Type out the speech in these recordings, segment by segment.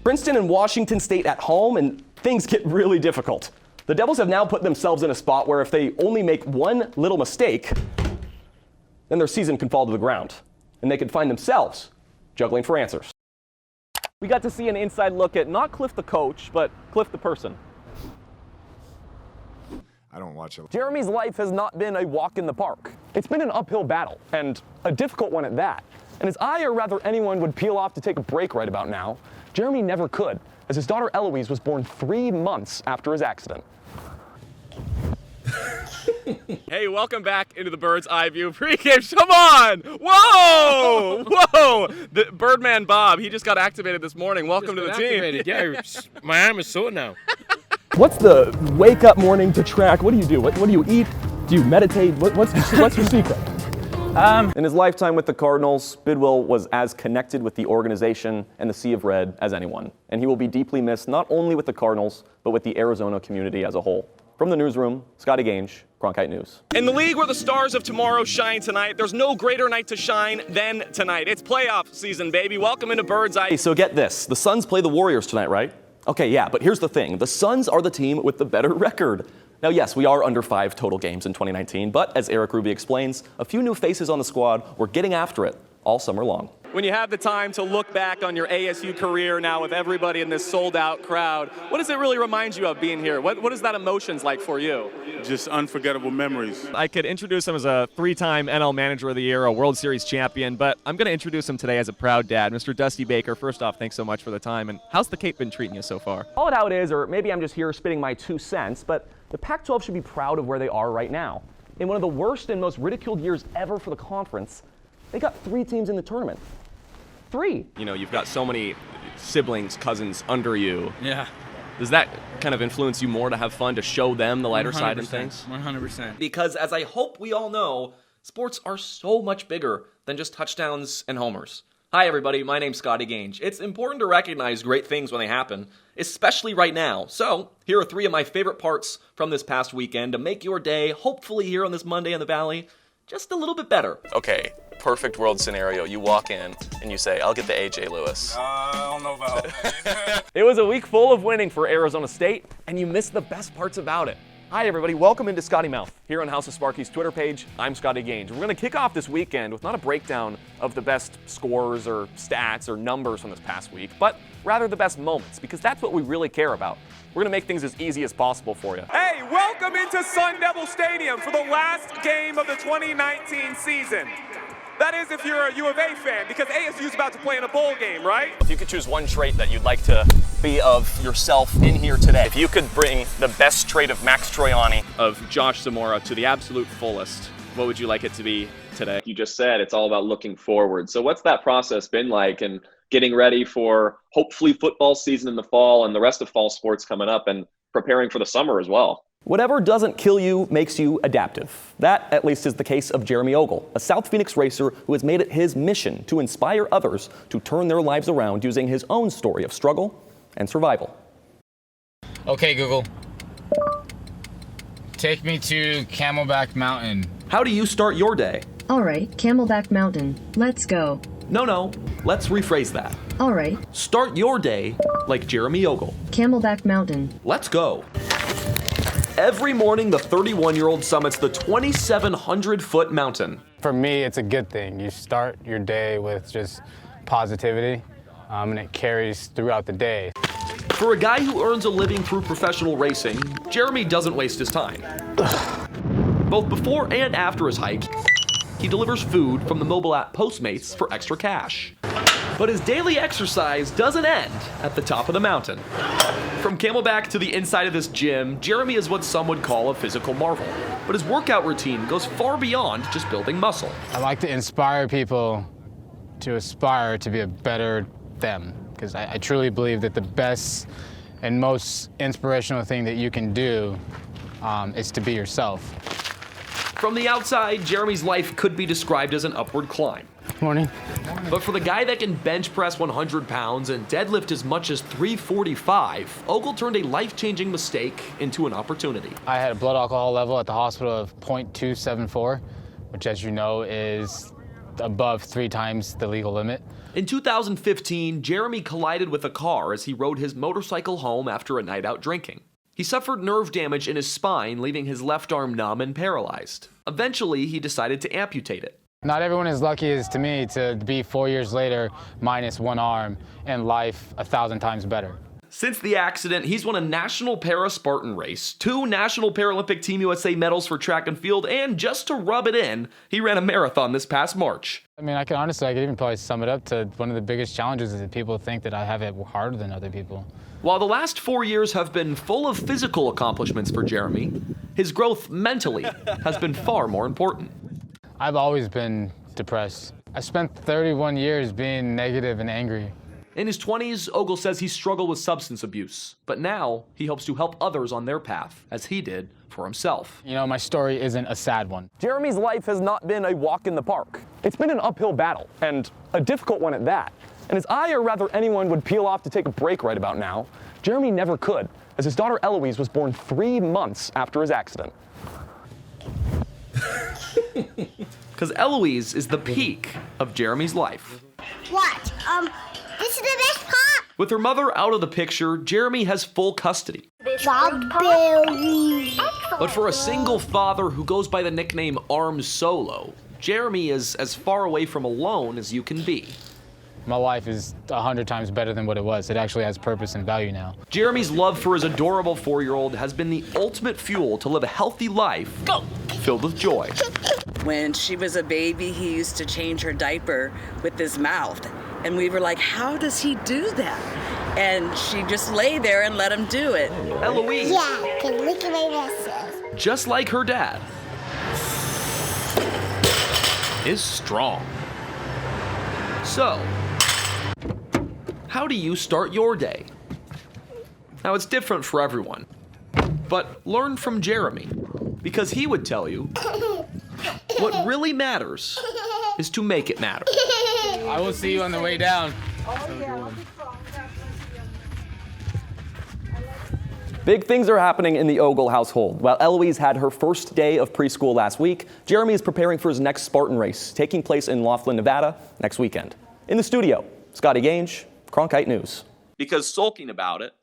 Princeton and Washington State at home, and things get really difficult. The Devils have now put themselves in a spot where if they only make one little mistake, then their season can fall to the ground, and they could find themselves juggling for answers. We got to see an inside look at not Cliff the coach, but Cliff the person. I don't watch it. Jeremy's life has not been a walk in the park. It's been an uphill battle, and a difficult one at that. And as I, or rather anyone, would peel off to take a break right about now, Jeremy never could, as his daughter Eloise was born 3 months after his accident. Hey, welcome back into the Bird's Eye View pregame. Come on! Whoa! Whoa! The Birdman Bob, he just got activated this morning. Welcome to the team. Yeah, my arm is sore now. What's the wake-up morning to track? What do you do? What do you eat? Do you meditate? What's your secret? In his lifetime with the Cardinals, Bidwell was as connected with the organization and the Sea of Red as anyone. And he will be deeply missed not only with the Cardinals, but with the Arizona community as a whole. From the newsroom, Scotty Gange, Cronkite News. In the league where the stars of tomorrow shine tonight, there's no greater night to shine than tonight. It's playoff season, baby. Welcome into Bird's Eye. Hey, so get this. The Suns play the Warriors tonight, right? Okay, yeah, but here's the thing. The Suns are the team with the better record. Now, yes, we are under 5 total games in 2019, but as Eric Ruby explains, a few new faces on the squad were getting after it all summer long. When you have the time to look back on your ASU career now with everybody in this sold-out crowd, what does it really remind you of being here? What is that emotions like for you? Just unforgettable memories. I could introduce him as a 3-time NL Manager of the Year, a World Series champion, but I'm going to introduce him today as a proud dad. Mr. Dusty Baker, first off, thanks so much for the time, and how's the Cape been treating you so far? Call it how it is, or maybe I'm just here spitting my 2 cents, but the Pac-12 should be proud of where they are right now. In one of the worst and most ridiculed years ever for the conference, they got 3 teams in the tournament. 3. You know, you've got so many siblings, cousins under you. Yeah. Does that kind of influence you more to have fun, to show them the lighter side of things? 100%. Because as I hope we all know, sports are so much bigger than just touchdowns and homers. Hi everybody, my name's Scotty Gange. It's important to recognize great things when they happen, especially right now. So, here are 3 of my favorite parts from this past weekend to make your day, hopefully here on this Monday in the Valley, just a little bit better. Okay, perfect world scenario. You walk in and you say, I'll get the AJ Lewis. I don't know about that. It was a week full of winning for Arizona State, and you missed the best parts about it. Hi everybody, welcome into Scotty Mouth. Here on House of Sparky's Twitter page, I'm Scotty Gange. We're going to kick off this weekend with not a breakdown of the best scores or stats or numbers from this past week, but rather the best moments, because that's what we really care about. We're going to make things as easy as possible for you. Hey, welcome into Sun Devil Stadium for the last game of the 2019 season. That is if you're a U of A fan, because ASU's about to play in a bowl game, right? If you could choose one trait that you'd like to be of yourself in here today, if you could bring the best trait of Max Troiani, Of Josh Zamora to the absolute fullest, what would you like it to be today? You just said it's all about looking forward. So what's that process been like and getting ready for hopefully football season in the fall and the rest of fall sports coming up and preparing for the summer as well? whatever doesn't kill you makes you adaptive. That, at least, is the case of Jeremy Ogle, a South Phoenix racer who has made it his mission to inspire others to turn their lives around using his own story of struggle and survival. Okay, Google. Take me to Camelback Mountain. How do you start your day? All right, Camelback Mountain. Let's go. No, let's rephrase that. All right, Start your day like Jeremy Ogle. Camelback Mountain. Let's go. Every morning, the 31-year-old summits the 2,700-foot mountain. For me, it's a good thing. You start your day with just positivity, and it carries throughout the day. For a guy who earns a living through professional racing, Jeremy doesn't waste his time. Both before and after his hike, he delivers food from the mobile app Postmates for extra cash. But his daily exercise doesn't end at the top of the mountain. From Camelback to the inside of this gym, Jeremy is what some would call a physical marvel. But his workout routine goes far beyond just building muscle. I like to inspire people to aspire to be a better them, because I truly believe that the best and most inspirational thing that you can do is to be yourself. From the outside, Jeremy's life could be described as an upward climb. Morning. But for the guy that can bench press 100 pounds and deadlift as much as 345, Ogle turned a life-changing mistake into an opportunity. I had a blood alcohol level at the hospital of 0.274, which, as you know, is above 3 times the legal limit. In 2015, Jeremy collided with a car as he rode his motorcycle home after a night out drinking. He suffered nerve damage in his spine, leaving his left arm numb and paralyzed. Eventually, he decided to amputate it. Not everyone is lucky as to me to be 4 years later minus 1 arm and life 1,000 times better. Since the accident, he's won a National Para-Spartan race, 2 National Paralympic Team USA medals for track and field, and just to rub it in, he ran a marathon this past March. I mean, I could even probably sum it up to one of the biggest challenges is that people think that I have it harder than other people. While the last 4 years have been full of physical accomplishments for Jeremy, his growth mentally has been far more important. I've always been depressed. I spent 31 years being negative and angry. In his 20s, Ogle says he struggled with substance abuse, but now he hopes to help others on their path, as he did for himself. You know, my story isn't a sad one. Jeremy's life has not been a walk in the park. It's been an uphill battle, and a difficult one at that. And as I, or rather anyone, would peel off to take a break right about now, Jeremy never could, as his daughter Eloise was born 3 months after his accident. Because Eloise is the peak of Jeremy's life. What? This is the best part. With her mother out of the picture, Jeremy has full custody. But for a single father who goes by the nickname Arm Solo, Jeremy is as far away from alone as you can be. My life is 100 times better than what it was. It actually has purpose and value now. Jeremy's love for his adorable 4-year-old has been the ultimate fuel to live a healthy life filled with joy. When she was a baby, he used to change her diaper with his mouth. And we were like, how does he do that? And she just lay there and let him do it. Eloise, Yeah, can look at my muscles. just like her dad, is strong. So, how do you start your day? Now, it's different for everyone, but learn from Jeremy, because he would tell you what really matters is to make it matter. I will see you on the way down. Big things are happening in the Ogle household. While Eloise had her first day of preschool last week, Jeremy is preparing for his next Spartan race, taking place in Laughlin, Nevada, next weekend. In the studio, Scotty Gange, Cronkite News. Because sulking about it,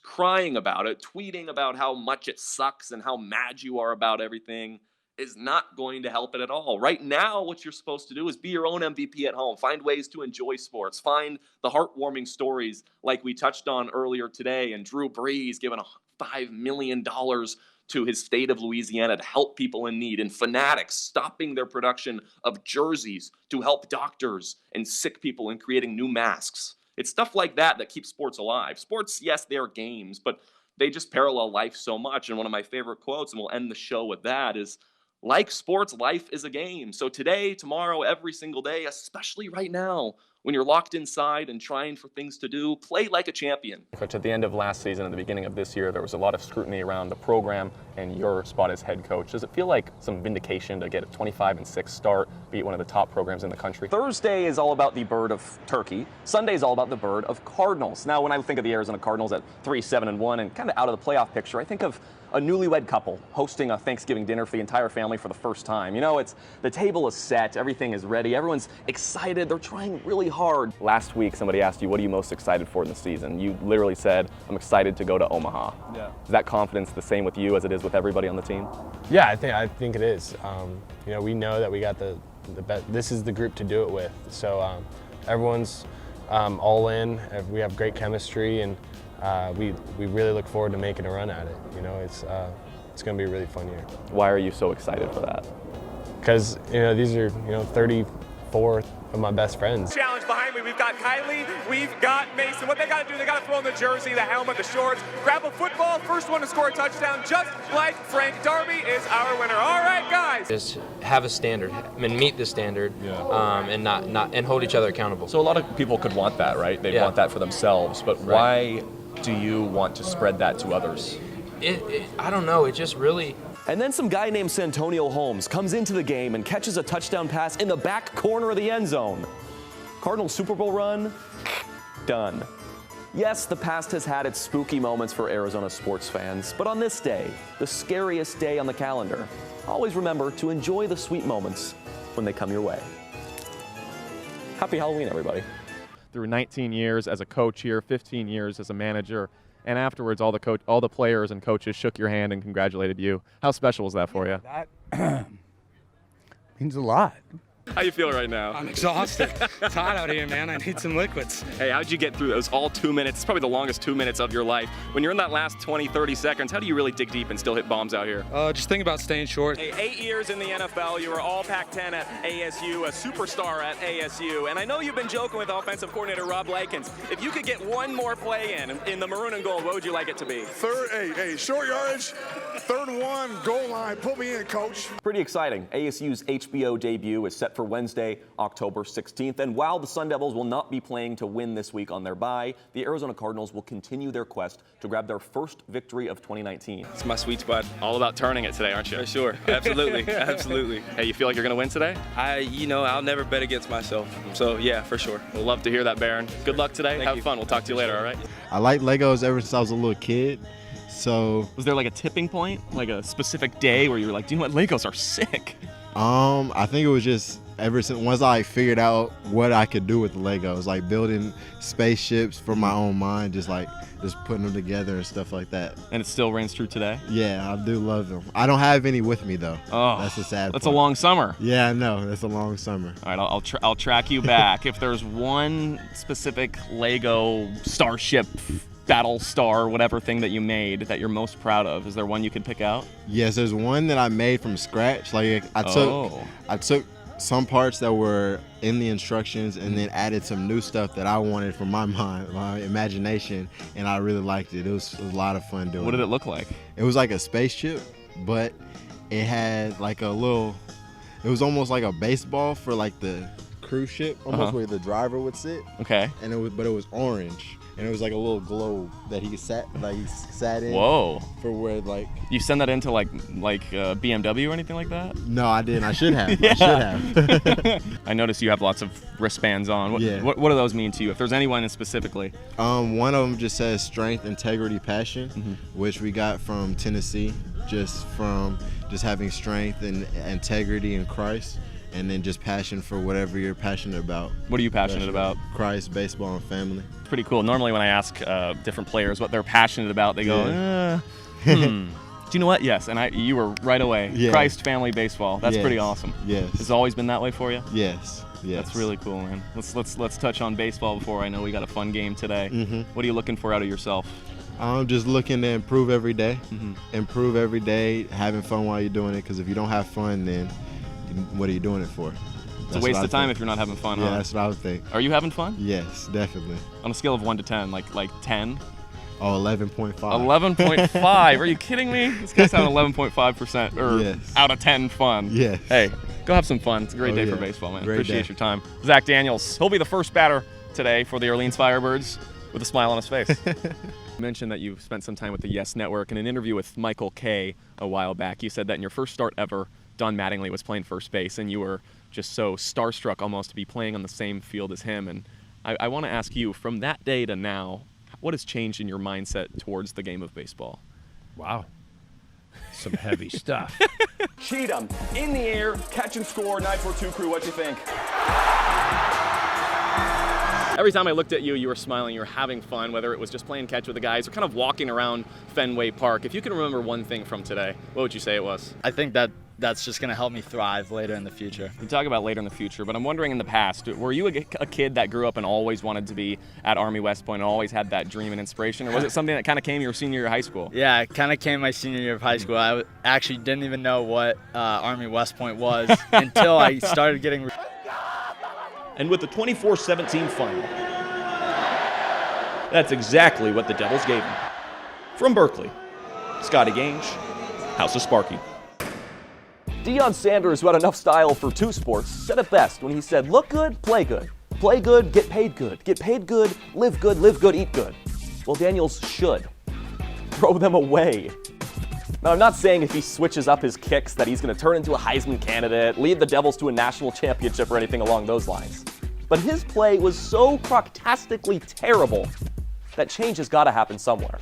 crying about it, tweeting about how much it sucks and how mad you are about everything is not going to help it at all. Right now, what you're supposed to do is be your own MVP at home. Find ways to enjoy sports. Find the heartwarming stories like we touched on earlier today, and Drew Brees giving $5 million to his state of Louisiana to help people in need, and Fanatics stopping their production of jerseys to help doctors and sick people in creating new masks. It's stuff like that that keeps sports alive. Sports, yes, they are games, but they just parallel life so much. And one of my favorite quotes, and we'll end the show with that, is, like sports, life is a game. So today, tomorrow, every single day, especially right now, when you're locked inside and trying for things to do, play like a champion. Coach, at the end of last season and the beginning of this year, there was a lot of scrutiny around the program and your spot as head coach. Does it feel like some vindication to get a 25-6 start, beat one of the top programs in the country? Thursday is all about the bird of turkey. Sunday is all about the bird of Cardinals. Now, when I think of the Arizona Cardinals at 3-7-1 and kind of out of the playoff picture, I think of a newlywed couple hosting a Thanksgiving dinner for the entire family for the first time. You know, the table is set, everything is ready, everyone's excited, they're trying really hard. Last week, somebody asked you, what are you most excited for in the season? You literally said, I'm excited to go to Omaha. Yeah. Is that confidence the same with you as it is with everybody on the team? Yeah, I think it is. You know, we know that we got the best, this is the group to do it with. So everyone's all in, we have great chemistry, and we really look forward to making a run at it. You know, it's going to be a really fun year. Why are you so excited for that? Because, you know, these are, 34 of my best friends. Challenge behind me. We've got Kylie, we've got Mason. What they got to do, they got to throw in the jersey, the helmet, the shorts, grab a football, first one to score a touchdown, just like Frank Darby is our winner. All right, guys. Just have a standard and meet the standard, and not and hold each other accountable. So a lot of people could want that, right? They want that for themselves, but why do you want to spread that to others? I don't know, it just really... And then some guy named Santonio Holmes comes into the game and catches a touchdown pass in the back corner of the end zone. Cardinals Super Bowl run, done. Yes, the past has had its spooky moments for Arizona sports fans, but on this day, the scariest day on the calendar, always remember to enjoy the sweet moments when they come your way. Happy Halloween, everybody. Through 19 years as a coach here, 15 years as a manager, and afterwards all the players and coaches shook your hand and congratulated you. How special was that for you? That means a lot. How you feel right now? I'm exhausted. It's hot out here, man. I need some liquids. Hey, how'd you get through those all 2 minutes? It's probably the longest 2 minutes of your life. When you're in that last 20, 30 seconds, how do you really dig deep and still hit bombs out here? Just think about staying short. Hey, 8 years in the NFL, you were all Pac-10 at ASU, a superstar at ASU, and I know you've been joking with offensive coordinator Rob Lakins. If you could get one more play in the maroon and gold, what would you like it to be? Short yardage, 3rd and 1, goal line. Put me in, coach. Pretty exciting. ASU's HBO debut is set for Wednesday, October 16th. And while the Sun Devils will not be playing to win this week on their bye, the Arizona Cardinals will continue their quest to grab their first victory of 2019. It's my sweet spot. All about turning it today, aren't you? For sure. Absolutely. Absolutely. Hey, you feel like you're going to win today? I'll never bet against myself. So, yeah, for sure. We'll love to hear that, Baron. Good luck today. Have fun. We'll talk to you later, all right? I like Legos ever since I was a little kid. So, was there like a tipping point, like a specific day where you were like, do you know what, Legos are sick? I think it was just ever since once I figured out what I could do with the Legos, like building spaceships for my own mind, just putting them together and stuff like that. And it still rings true today? Yeah, I do love them. I don't have any with me though. Oh, that's a sad That's part. a long summer. Yeah, I know. That's a long summer. All right, I'll track you back. If there's one specific Lego Starship Battle Star, whatever thing that you made that you're most proud of, is there one you could pick out? Yes, there's one that I made from scratch. Like I took some parts that were in the instructions and then added some new stuff that I wanted from my mind, my imagination, and I really liked it. It was a lot of fun doing it. What did it look like? It was like a spaceship, but it had like it was almost like a baseball for like the cruise ship, almost where the driver would sit. Okay. And it was orange. And it was like a little globe that he sat in. Whoa. For where like. You send that into like BMW or anything like that? No, I didn't. I should have. I should have. I noticed you have lots of wristbands on. What do those mean to you? If there's anyone specifically? One of them just says strength, integrity, passion, which we got from Tennessee, just having strength and integrity in Christ. And then just passion for whatever you're passionate about. What are you passionate about? Christ, baseball, and family. Pretty cool. Normally when I ask different players what they're passionate about, they go, Do you know what? Yes, and you were right away. Yeah. Christ, family, baseball. That's pretty awesome. Yes. Has it always been that way for you? Yes. Yes. That's really cool, man. Let's touch on baseball before I know we got a fun game today. What are you looking for out of yourself? I'm just looking to improve every day. Improve every day, having fun while you're doing it, because if you don't have fun, then what are you doing it for? It's a waste of time if you're not having fun, Yeah, huh? that's what I would think. Are you having fun? Yes, definitely. On a scale of 1 to 10, like 10? Oh, 11.5. 11.5. Are you kidding me? This guy's having 11.5% or out of 10 fun. Yes. Hey, go have some fun. It's a great day for baseball, man. Appreciate your time. Zach Daniels, he'll be the first batter today for the Orleans Firebirds with a smile on his face. You mentioned that you've spent some time with the Yes Network. In an interview with Michael Kay a while back, you said that in your first start ever, Don Mattingly was playing first base, and you were just so starstruck almost to be playing on the same field as him. And I want to ask you, from that day to now, what has changed in your mindset towards the game of baseball? Wow. Some heavy stuff. Cheatham, in the air, catch and score, 942 crew, what'd you think? Every time I looked at you, you were smiling, you were having fun, whether it was just playing catch with the guys or kind of walking around Fenway Park. If you can remember one thing from today, what would you say it was? I think that's just going to help me thrive later in the future. You talk about later in the future, but I'm wondering in the past, were you a kid that grew up and always wanted to be at Army West Point and always had that dream and inspiration, or was it something that kind of came your senior year of high school? Yeah, it kind of came my senior year of high school. I actually didn't even know what Army West Point was until I started getting... And with the 24-17 final, that's exactly what the Devils gave him. From Berkeley, Scotty Gange, House of Sparky. Deion Sanders, who had enough style for two sports, said it best when he said, look good, play good. Play good, get paid good. Get paid good, live good, eat good. Well, Daniels should. Throw them away. Now, I'm not saying if he switches up his kicks that he's going to turn into a Heisman candidate, lead the Devils to a national championship or anything along those lines. But his play was so croctastically terrible that change has got to happen somewhere.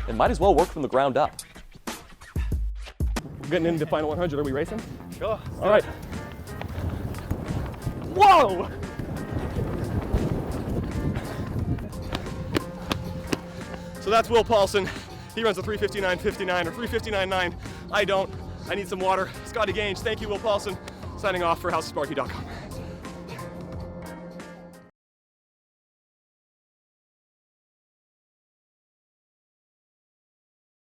It might as well work from the ground up. Getting into final 100, are we racing? Sure. All right. Whoa! So that's Will Paulson. He runs a 3:59.59 or 3:59.9. I don't. I need some water. Scotty Gange. Thank you, Will Paulson. Signing off for HouseOfSparky.com.